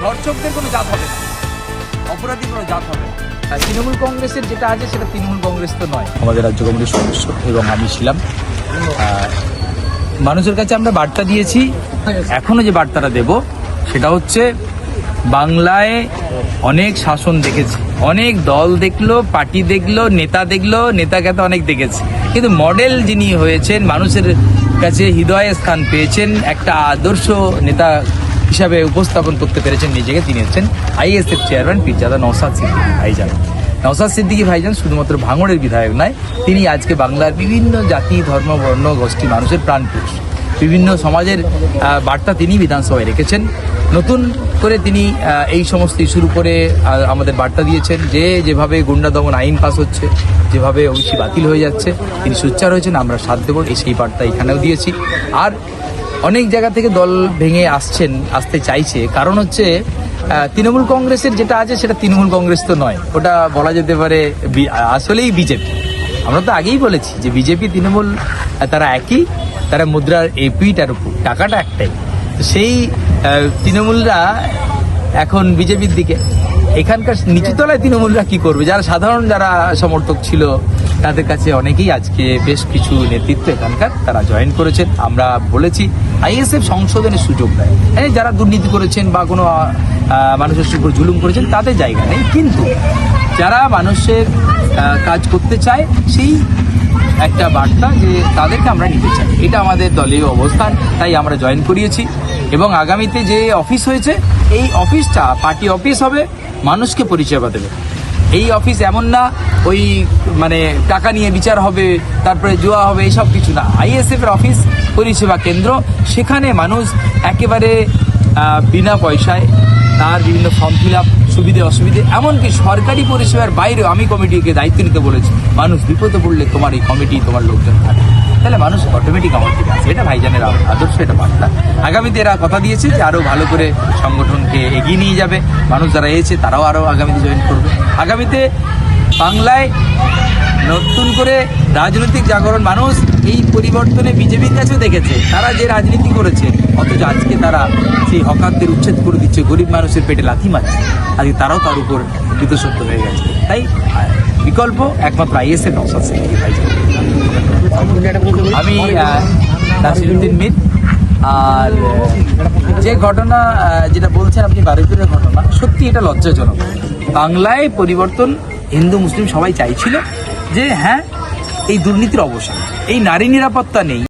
ধর্ষকদের কোনো জাত হবে না, অপরাধী কোনো জাত হবে না। তৃণমূল কংগ্রেসের যেটা আছে সেটা তৃণমূল কংগ্রেস তো নয়। আমাদের রাজ্য কমিটির সদস্য এবং আমি ছিলাম। মানুষের কাছে আমরা বার্তা দিয়েছি, এখনো যে বার্তাটা দেব সেটা হচ্ছে বাংলায় অনেক শাসন দেখেছি, অনেক দল দেখলো, পার্টি দেখলো, নেতা দেখলো, নেতাকে অনেক দেখেছি, কিন্তু মডেল যিনি হয়েছেন, মানুষের কাছে হৃদয়ে স্থান পেয়েছেন, একটা আদর্শ নেতা হিসাবে উপস্থাপন করতে পেরেছেন নিজেকে, তিনি হচ্ছেন আইএসএফ চেয়ারম্যান পীরজাদা নওশাদ সিদ্দিকী ভাইজান। নওশাদ সিদ্দিকী ভাইজান শুধুমাত্র ভাঙড়ের বিধায়ক নয়, তিনি আজকে বাংলার বিভিন্ন জাতি, ধর্ম, বর্ণ, গোষ্ঠী মানুষের প্রাণপুরুষ। বিভিন্ন সমাজের বার্তা তিনি বিধানসভায় রেখেছেন। নতুন করে তিনি এই সমস্ত ইস্যুর উপরে আমাদের বার্তা দিয়েছেন যে যেভাবে গুন্ডা দমন আইন পাস হচ্ছে, যেভাবে ওবিসি বাতিল হয়ে যাচ্ছে, তিনি সোচ্চার হয়েছেন, আমরা সাথ দেব, সেই বার্তা এখানেও দিয়েছি। আর অনেক জায়গা থেকে দল ভেঙে আসতে চাইছে, কারণ হচ্ছে তৃণমূল কংগ্রেসের যেটা আছে সেটা তৃণমূল কংগ্রেস তো নয়, ওটা বলা যেতে পারে আসলেই বিজেপি। আমরা তো আগেই বলেছি যে বিজেপি তৃণমূল তারা একই, তারা মুদ্রার এই পিঠ আর উপর, টাকাটা একটাই। সেই তৃণমূলরা এখন বিজেপির দিকে, এখানকার নিচুতলায় তৃণমূলরা কি করবে? যারা সাধারণ যারা সমর্থক ছিল তাদের কাছে অনেকেই আজকে বেশ কিছু নেতৃত্ব এখানকার তারা জয়েন করেছেন। আমরা বলেছি আইএসএফ সংশোধনের সুযোগ দেয়, যারা দুর্নীতি করেছেন বা কোনো মানুষের উপর জুলুম করেছেন তাদের জায়গা নেই, কিন্তু যারা মানুষের কাজ করতে চায় সেই একটা বার্তা যে তাদেরকে আমরা নিতে চাই, এটা আমাদের দলীয় অবস্থান, তাই আমরা জয়েন করিয়েছি। এবং আগামীতে যে অফিস হয়েছে এই অফিসটা পার্টি অফিস হবে, মানুষকে পরিষেবা দেবে। এই অফিস এমন না ওই মানে টাকা নিয়ে বিচার হবে, তারপরে জুয়া হবে, এইসব কিছু না। আইএসএফের অফিস পরিষেবা কেন্দ্র, সেখানে মানুষ একেবারে বিনা পয়সায় তার বিভিন্ন ফর্ম ফিল আপ, সুবিধে অসুবিধে, এমনকি সরকারি পরিষেবার বাইরেও আমি কমিটিকে দায়িত্ব নিতে বলেছি। মানুষ বিপদে পড়লে তোমার এই কমিটি, তোমার লোকজন থাকে, তাহলে মানুষ অটোমেটিক আমার থেকে আসে। এটা ভাইজানের আদর্শ, এটা বার্তা। আগামীতে এরা কথা দিয়েছে যে আরও ভালো করে সংগঠনকে এগিয়ে নিয়ে যাবে। মানুষ যারা এসেছে তারাও আরও আগামীতে জয়েন করবে। আগামীতে বাংলায় নতুন করে রাজনৈতিক জাগরণ, মানুষ এই পরিবর্তনে বিজেপির কাছেও দেখেছে, তারা যে রাজনীতি করেছে, অথচ আজকে তারা সেই হকারদের উচ্ছেদ করে দিচ্ছে, গরিব মানুষের পেটে লাথি মারছে, আজকে তারাও তার উপর কৃতসত্য হয়ে গেছে। তাই বিকল্প একমাত্র আইএসএফ নওশাদ সিদ্দিকী ভাইজান। আমি নাসিরউদ্দিন মির। আর যে ঘটনা যেটা বলছেন আপনি, বারুইপুরের ঘটনা, সত্যি এটা লজ্জাজনক। বাংলায় পরিবর্তন হিন্দু মুসলিম সবাই চাইছিল যে হ্যাঁ এই দুর্নীতির অবসান, এই নারী নিরাপত্তা নেই।